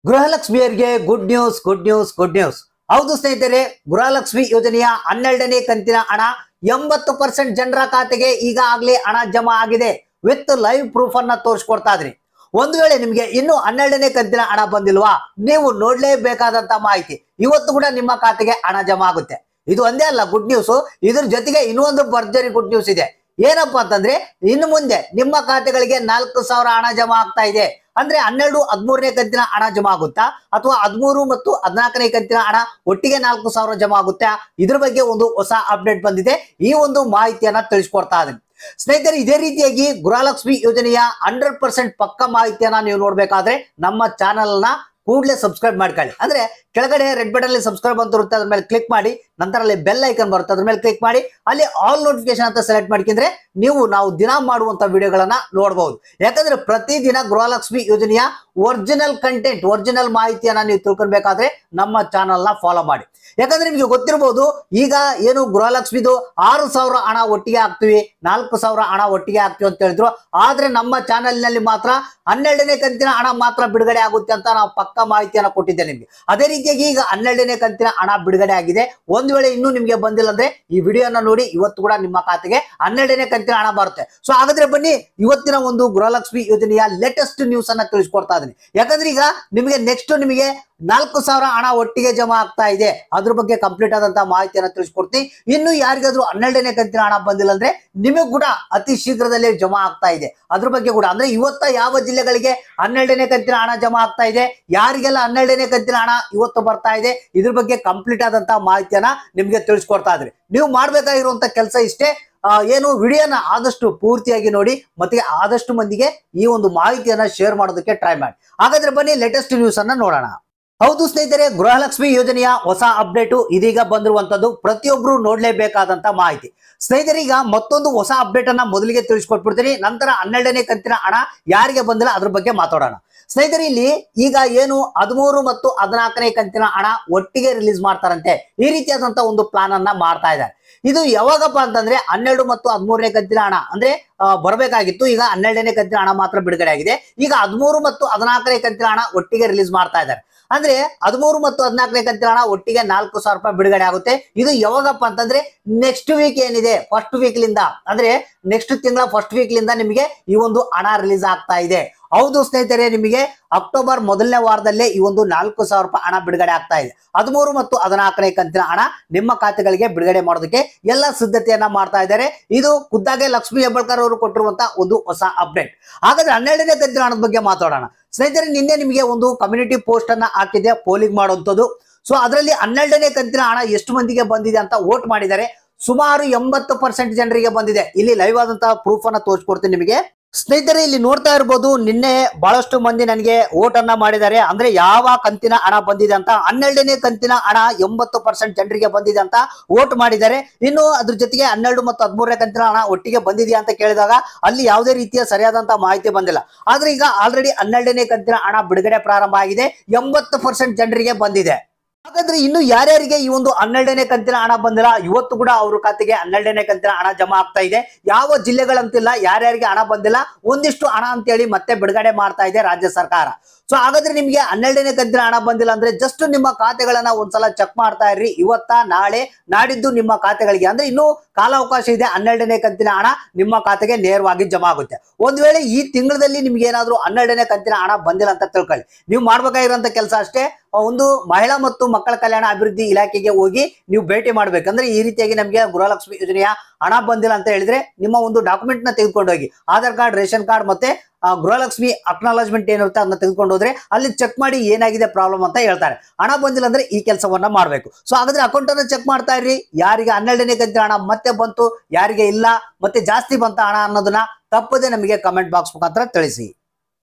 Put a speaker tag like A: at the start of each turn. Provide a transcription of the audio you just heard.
A: ಗೃಹಲಕ್ಷ್ಮಿಯರಿಗೆ good news good news good news. ಹೌದು ಸ್ನೇಹಿತರೆ, ಗೃಹಲಕ್ಷ್ಮಿ ಯೋಜನೆಯ 12ನೇ ಕಂತಿನ ಹಣ 80% ಜನರ ಖಾತೆಗೆ ಈಗಾಗಲೇ ಹಣ ಜಮಾ ಆಗಿದೆ. ವಿತ್ ಲೈವ್ ಪ್ರೂಫ್ ಅನ್ನ ತೋರಿಸ್ಕೊಡ್ತಾ ಇದ್ರಿ. ಒಂದು ವೇಳೆ ನಿಮಗೆ ಇನ್ನು 12ನೇ ಕಂತಿನ ಹಣ ಬಂದಿಲ್ವಾ, ನೀವು ನೋಡ್ಲೇಬೇಕಾದಂತ ಮಾಹಿತಿ. ಇವತ್ತು ಕೂಡ ನಿಮ್ಮ ಖಾತೆಗೆ ಹಣ ಜಮಾ ಆಗುತ್ತೆ. ಇದು ಒಂದೇ ಅಲ್ಲ ಗುಡ್ ನ್ಯೂಸ್, ಇದ್ರ ಜೊತೆಗೆ ಇನ್ನೊಂದು ಭರ್ಜರಿ ಗುಡ್ ನ್ಯೂಸ್ ಇದೆ. ಏನಪ್ಪಾ ಅಂತಂದ್ರೆ, ಇನ್ನು ಮುಂದೆ ನಿಮ್ಮ ಖಾತೆಗಳಿಗೆ 4,000 ಹಣ ಜಮಾ ಆಗ್ತಾ ಇದೆ. ಅಂದ್ರೆ 12, 13ನೇ ಕಂತಿನ ಹಣ ಜಮಾ ಆಗುತ್ತಾ, ಅಥವಾ 13 ಮತ್ತು 14ನೇ ಕಂತಿನ ಹಣ ಒಟ್ಟಿಗೆ 4,000 ಜಮಾ ಆಗುತ್ತಾ? ಇದ್ರ ಬಗ್ಗೆ ಒಂದು ಹೊಸ ಅಪ್ಡೇಟ್ ಬಂದಿದೆ. ಈ ಒಂದು ಮಾಹಿತಿಯನ್ನ ತಿಳಿಸ್ಕೊಡ್ತಾ ಇದ್ದೀನಿ ಸ್ನೇಹಿತರೆ. ಇದೇ ರೀತಿಯಾಗಿ ಗೃಹಲಕ್ಷ್ಮಿ ಯೋಜನೆಯ 100% ಪಕ್ಕ ಮಾಹಿತಿಯನ್ನ ನೀವು ನೋಡ್ಬೇಕಾದ್ರೆ ನಮ್ಮ ಚಾನೆಲ್ ನ ಕೂಡಲೇ ಸಬ್ಸ್ಕ್ರೈಬ್ ಮಾಡ್ಕೊಳ್ಳಿ. ಅಂದ್ರೆ ಕೆಳಗಡೆ ರೆಡ್ ಬಟನ್ ಅಲ್ಲಿ ಸಬ್ಸ್ಕ್ರೈಬ್ ಅಂತ ಇರುತ್ತೆ, ಅದ್ರ ಮೇಲೆ ಕ್ಲಿಕ್ ಮಾಡಿ. ನಂತರ ಅಲ್ಲಿ ಬೆಲ್ ಐಕನ್ ಬರುತ್ತೆ, ಅದ್ರ ಮೇಲೆ ಕ್ಲಿಕ್ ಮಾಡಿ. ಅಲ್ಲಿ ಆಲ್ ನೋಟಿಫಿಕೇಶನ್ ಅಂತ ಸೆಲೆಕ್ಟ್ ಮಾಡ್ಕೊಂಡ್ರೆ ನಾವು ದಿನ ಮಾಡುವಂತ ವಿಡಿಯೋಗಳನ್ನ ನೋಡಬಹುದು. ಯಾಕಂದ್ರೆ ಪ್ರತಿದಿನ ಗೃಹಲಕ್ಷ್ಮಿ ಯೋಜನೆಯ ಒರಿಜಿನಲ್ ಕಂಟೆಂಟ್, ಒರಿಜಿನಲ್ ಮಾಹಿತಿಯನ್ನ ನೀವು ತಿಳ್ಕೊಳ್ಬೇಕಾದ್ರೆ ನಮ್ಮ ಚಾನಲ್ ನ ಫಾಲೋ ಮಾಡಿ. ಯಾಕಂದ್ರೆ ನಿಮ್ಗೆ ಗೊತ್ತಿರಬಹುದು, ಈಗ ಏನು ಗೃಹಲಕ್ಷ್ಮಿದು 6,000 ಹಣ ಒಟ್ಟಿಗೆ ಹಾಕ್ತಿವಿ, 4,000 ಹಣ ಒಟ್ಟಿಗೆ ಹಾಕ್ತಿವಿ ಅಂತ ಹೇಳಿದ್ರು. ಆದ್ರೆ ನಮ್ಮ ಚಾನೆಲ್ ನಲ್ಲಿ ಮಾತ್ರ 12ನೇ ಕಂತಿನ ಹಣ ಮಾತ್ರ ಬಿಡುಗಡೆ ಆಗುತ್ತೆ ಅಂತ ನಾವು ಪಕ್ಕ ಮಾಹಿತಿಯನ್ನ ಕೊಟ್ಟಿದ್ದೆ ನಿಮ್ಗೆ. ಅದೇ ರೀತಿಯಾಗಿ ಈಗ 12ನೇ ಕಂತಿನ ಹಣ ಬಿಡುಗಡೆ ಆಗಿದೆ. ಒಂದು ವೇಳೆ ಇನ್ನೂ ನಿಮ್ಗೆ ಬಂದಿಲ್ಲ ಅಂದ್ರೆ ಈ ವಿಡಿಯೋನ ನೋಡಿ, ಇವತ್ತು ಕೂಡ ನಿಮ್ಮ ಖಾತೆಗೆ 12ನೇ ಕಂತಿನ ಹಣ ಬರುತ್ತೆ. ಸೊ ಹಾಗಾದ್ರೆ ಬನ್ನಿ, ಇವತ್ತಿನ ಒಂದು ಗೃಹಲಕ್ಷ್ಮಿ ಯೋಜನೆಯ ಲೇಟೆಸ್ಟ್ ನ್ಯೂಸ್ ಅನ್ನ ತಿಳಿಸ್ಕೊಡ್ತಾ ಇದ್ದೀನಿ. ಯಾಕಂದ್ರೆ ಈಗ ನಿಮಗೆ ನೆಕ್ಸ್ಟ್ ನಿಮಗೆ 4,000 ಹಣ ಒಟ್ಟಿಗೆ ಜಮಾ ಆಗ್ತಾ ಇದೆ. ಅದ್ರ ಬಗ್ಗೆ ಕಂಪ್ಲೀಟ್ ಆದಂತಹ ಮಾಹಿತಿಯನ್ನ ತಿಳಿಸ್ಕೊಡ್ತೀನಿ. ಇನ್ನು ಯಾರಿಗಾದ್ರೂ 12ನೇ ಕಂತಿನ ಹಣ ಬಂದಿಲ್ಲ ಅಂದ್ರೆ ನಿಮಗೂ ಕೂಡ ಅತಿ ಶೀಘ್ರದಲ್ಲೇ ಜಮಾ ಆಗ್ತಾ ಇದೆ. ಅದ್ರ ಬಗ್ಗೆ ಕೂಡ ಅಂದ್ರೆ ಇವತ್ತ ಯಾವ ಜಿಲ್ಲೆಗಳಿಗೆ 12ನೇ ಕಂತಿನ ಹಣ ಜಮಾ ಆಗ್ತಾ ಇದೆ, ಯಾರಿಗೆಲ್ಲ 12ನೇ ಕಂತಿನ ಹಣ ಇವತ್ತು ಬರ್ತಾ ಇದೆ, ಇದ್ರ ಬಗ್ಗೆ ಕಂಪ್ಲೀಟ್ ಆದಂತಹ ಮಾಹಿತಿಯನ್ನ ನಿಮ್ಗೆ ತಿಳಿಸ್ಕೊಡ್ತಾ ಇದ್ರಿ. ನೀವು ಮಾಡ್ಬೇಕಾಗಿರುವಂತ ಕೆಲಸ ಇಷ್ಟೇ, ಏನು ವಿಡಿಯೋನ ಆದಷ್ಟು ಪೂರ್ತಿಯಾಗಿ ನೋಡಿ, ಮತ್ತೆ ಆದಷ್ಟು ಮಂದಿಗೆ ಈ ಒಂದು ಮಾಹಿತಿಯನ್ನ ಶೇರ್ ಮಾಡೋದಕ್ಕೆ ಟ್ರೈ ಮಾಡಿ. ಹಾಗಾದ್ರೆ ಬನ್ನಿ ಲೇಟೆಸ್ಟ್ ನ್ಯೂಸ್ ಅನ್ನ ನೋಡೋಣ. ಹೌದು ಸ್ನೇಹಿತರೆ, ಗೃಹಲಕ್ಷ್ಮಿ ಯೋಜನೆಯ ಹೊಸ ಅಪ್ಡೇಟ್ ಇದೀಗ ಬಂದಿರುವಂತದ್ದು. ಪ್ರತಿಯೊಬ್ರು ನೋಡ್ಲೇಬೇಕಾದಂತ ಮಾಹಿತಿ. ಸ್ನೇಹಿತರೆ, ಈಗ ಮತ್ತೊಂದು ಹೊಸ ಅಪ್ಡೇಟ್ ಅನ್ನ ಮೊದಲಿಗೆ ತಿಳಿಸ್ಕೊಟ್ಬಿಡ್ತೀನಿ. ನಂತರ 12ನೇ ಕಂತಿನ ಹಣ ಯಾರಿಗೆ ಬಂದಿಲ್ಲ ಅದ್ರ ಬಗ್ಗೆ ಮಾತಾಡೋಣ. ಸ್ನೇಹಿತರೆ, ಇಲ್ಲಿ ಈಗ ಏನು 13 ಮತ್ತು 14ನೇ ಕಂತಿನ ಹಣ ಒಟ್ಟಿಗೆ ರಿಲೀಸ್ ಮಾಡ್ತಾರಂತೆ. ಈ ರೀತಿಯಾದಂತ ಒಂದು ಪ್ಲಾನ್ ಅನ್ನ ಮಾಡ್ತಾ ಇದ್ದಾರೆ. ಇದು ಯಾವಾಗಪ್ಪ ಅಂತಂದ್ರೆ 12 ಮತ್ತು 13ನೇ ಕಂತಿನ ಹಣ ಅಂದ್ರೆ ಬರಬೇಕಾಗಿತ್ತು. ಈಗ 12ನೇ ಕಂತಿನ ಹಣ ಮಾತ್ರ ಬಿಡುಗಡೆ ಆಗಿದೆ. ಈಗ 13 ಮತ್ತು 14ನೇ ಕಂತಿನ ಹಣ ಒಟ್ಟಿಗೆ ರಿಲೀಸ್ ಮಾಡ್ತಾ ಇದ್ದಾರೆ. ಅಂದ್ರೆ 13 ಮತ್ತು 14ನೇ ಕಂತಿನ ಹಣ ಒಟ್ಟಿಗೆ 4,000 ರೂಪಾಯಿ ಬಿಡುಗಡೆ ಆಗುತ್ತೆ. ಇದು ಯಾವಾಗಪ್ಪ ಅಂತಂದ್ರೆ ನೆಕ್ಸ್ಟ್ ವೀಕ್ ಏನಿದೆ, ಫಸ್ಟ್ ವೀಕ್ ಲಿಂದ, ಅಂದ್ರೆ ನೆಕ್ಸ್ಟ್ ತಿಂಗಳ ಫಸ್ಟ್ ವೀಕ್ ಲಿಂದ ನಿಮಗೆ ಈ ಒಂದು ಹಣ ರಿಲೀಸ್ ಆಗ್ತಾ ಇದೆ. ಹೌದು ಸ್ನೇಹಿತರೆ, ನಿಮಗೆ ಅಕ್ಟೋಬರ್ ಮೊದಲನೇ ವಾರದಲ್ಲೇ ಈ ಒಂದು 4,000 ರೂಪಾಯಿ ಹಣ ಬಿಡುಗಡೆ ಆಗ್ತಾ ಇದೆ. 13 ಮತ್ತು 14ನೇ ಕಂತಿನ ಹಣ ನಿಮ್ಮ ಖಾತೆಗಳಿಗೆ ಬಿಡುಗಡೆ ಮಾಡೋದಕ್ಕೆ ಎಲ್ಲ ಸಿದ್ಧತೆಯನ್ನ ಮಾಡ್ತಾ ಇದ್ದಾರೆ. ಇದು ಖುದ್ದಾಗೆ ಲಕ್ಷ್ಮೀ ಹೆಬ್ಬಾಳ್ಕರ್ ಅವರು ಕೊಟ್ಟಿರುವಂತಹ ಒಂದು ಹೊಸ ಅಪ್ಡೇಟ್. ಹಾಗಾದ್ರೆ 12ನೇ ಕಂತಿನ ಹಣದ ಬಗ್ಗೆ ಮಾತಾಡೋಣ. ಸ್ನೇಹಿತರೆ, ನಿನ್ನೆ ನಿಮಗೆ ಒಂದು ಕಮ್ಯುನಿಟಿ ಪೋಸ್ಟ್ ಅನ್ನ ಹಾಕಿದೆ, ಪೋಲಿಂಗ್ ಮಾಡುವಂಥದ್ದು. ಸೊ ಅದರಲ್ಲಿ 12ನೇ ಕಂತಿನ ಹಣ ಎಷ್ಟು ಮಂದಿಗೆ ಬಂದಿದೆ ಅಂತ ವೋಟ್ ಮಾಡಿದ್ದಾರೆ. ಸುಮಾರು 80% ಜನರಿಗೆ ಬಂದಿದೆ. ಇಲ್ಲಿ ಲೈವ್ ಆದಂತಹ ಪ್ರೂಫ್ ಅನ್ನ ತೋರಿಸ್ಕೊಡ್ತೀನಿ ನಿಮಗೆ. ಸ್ನೇಹಿತರೆ, ಇಲ್ಲಿ ನೋಡ್ತಾ ಇರ್ಬೋದು, ನಿನ್ನೆ ಬಹಳಷ್ಟು ಮಂದಿ ನನಗೆ ವೋಟ್ ಅನ್ನ ಮಾಡಿದ್ದಾರೆ. ಅಂದ್ರೆ ಯಾವ ಕಂತಿನ ಹಣ ಬಂದಿದೆ ಅಂತ, 12ನೇ ಕಂತಿನ ಹಣ 80% ಜನರಿಗೆ ಬಂದಿದೆ ಅಂತ ವೋಟ್ ಮಾಡಿದ್ದಾರೆ. ಇನ್ನು ಅದ್ರ ಜೊತೆಗೆ 12 ಮತ್ತು 13ನೇ ಕಂತಿನ ಹಣ ಒಟ್ಟಿಗೆ ಬಂದಿದೆಯಾ ಅಂತ ಕೇಳಿದಾಗ ಅಲ್ಲಿ ಯಾವುದೇ ರೀತಿಯ ಸರಿಯಾದಂತಹ ಮಾಹಿತಿ ಬಂದಿಲ್ಲ. ಆದ್ರೆ ಈಗ ಆಲ್ರೆಡಿ 12ನೇ ಕಂತಿನ ಹಣ ಬಿಡುಗಡೆ ಪ್ರಾರಂಭ ಆಗಿದೆ. 80% ಜನರಿಗೆ ಬಂದಿದೆ. ಹಾಗಾದ್ರೆ ಇನ್ನು ಯಾರ್ಯಾರಿಗೆ ಈ ಒಂದು 12ನೇ ಕಂತಿನ ಹಣ ಬಂದಿಲ್ಲ, ಇವತ್ತು ಕೂಡ ಅವ್ರ ಖಾತೆಗೆ 12ನೇ ಕಂತಿನ ಹಣ ಜಮಾ ಆಗ್ತಾ ಇದೆ. ಯಾವ ಜಿಲ್ಲೆಗಳಂತಿಲ್ಲ, ಯಾರ್ಯಾರಿಗೆ ಹಣ ಬಂದಿಲ್ಲ ಒಂದಿಷ್ಟು ಹಣ ಅಂತೇಳಿ ಮತ್ತೆ ಬಿಡುಗಡೆ ಮಾಡ್ತಾ ಇದೆ ರಾಜ್ಯ ಸರ್ಕಾರ. ಸೊ ಹಾಗಾದ್ರೆ ನಿಮ್ಗೆ 12ನೇ ಕಂತಿನ ಹಣ ಬಂದಿಲ್ಲ ಅಂದ್ರೆ ಜಸ್ಟ್ ನಿಮ್ಮ ಖಾತೆಗಳನ್ನ ಒಂದ್ಸಲ ಚೆಕ್ ಮಾಡ್ತಾ ಇರ್ರಿ. ಇವತ್ತ, ನಾಳೆ, ನಾಡಿದ್ದು ನಿಮ್ಮ ಖಾತೆಗಳಿಗೆ, ಅಂದ್ರೆ ಇನ್ನು ಕಾಲಾವಕಾಶ ಇದೆ. 12ನೇ ಕಂತಿನ ಹಣ ನಿಮ್ಮ ಖಾತೆಗೆ ನೇರವಾಗಿ ಜಮಾ ಆಗುತ್ತೆ. ಒಂದ್ ವೇಳೆ ಈ ತಿಂಗಳಲ್ಲಿ ನಿಮ್ಗೆ ಏನಾದ್ರು 12ನೇ ಕಂತಿನ ಹಣ ಬಂದಿಲ್ಲ ಅಂತ ತಿಳ್ಕೊಳ್ಳಿ, ನೀವು ಮಾಡ್ಬೇಕಾಗಿರೋಂತ ಕೆಲಸ ಅಷ್ಟೇ, ಒಂದು ಮಹಿಳಾ ಮತ್ತು ಮಕ್ಕಳ ಕಲ್ಯಾಣ ಅಭಿವೃದ್ಧಿ ಇಲಾಖೆಗೆ ಹೋಗಿ ನೀವು ಭೇಟಿ ಮಾಡ್ಬೇಕಂದ್ರೆ ಈ ರೀತಿಯಾಗಿ ನಮಗೆ ಗೃಹಲಕ್ಷ್ಮಿ ಯೋಜನೆಯ ಹಣ ಬಂದಿಲ್ಲ ಅಂತ ಹೇಳಿದ್ರೆ ನಿಮ್ಮ ಒಂದು ಡಾಕ್ಯುಮೆಂಟ್ ನ ತೆಗೆದುಕೊಂಡು ಹೋಗಿ, ಆಧಾರ್ ಕಾರ್ಡ್, ರೇಷನ್ ಕಾರ್ಡ್ ಮತ್ತೆ ಗೃಹಲಕ್ಷ್ಮಿ ಅಕ್ನಾಲಜ್ಮೆಂಟ್ ಏನಿರುತ್ತೆ ಅದನ್ನ ತೆಗೆದುಕೊಂಡು ಹೋದ್ರೆ ಅಲ್ಲಿ ಚೆಕ್ ಮಾಡಿ ಏನಾಗಿದೆ ಪ್ರಾಬ್ಲಮ್ ಅಂತ ಹೇಳ್ತಾರೆ. ಹಣ ಬಂದಿಲ್ಲ ಅಂದ್ರೆ ಈ ಕೆಲಸವನ್ನ ಮಾಡ್ಬೇಕು. ಸೊ ಹಾಗಾದ್ರೆ ಅಕೌಂಟ್ ಅನ್ನ ಚೆಕ್ ಮಾಡ್ತಾ ಇರ್ರಿ. ಯಾರಿಗೆ 12ನೇ ಕಂತಿನ ಹಣ ಮತ್ತೆ ಬಂತು, ಯಾರಿಗೆ ಇಲ್ಲ, ಮತ್ತೆ ಜಾಸ್ತಿ ಬಂತ ಹಣ ಅನ್ನೋದನ್ನ ತಪ್ಪದೆ ನಮಗೆ ಕಮೆಂಟ್ ಬಾಕ್ಸ್ ಮುಖಾಂತರ ತಿಳಿಸಿ.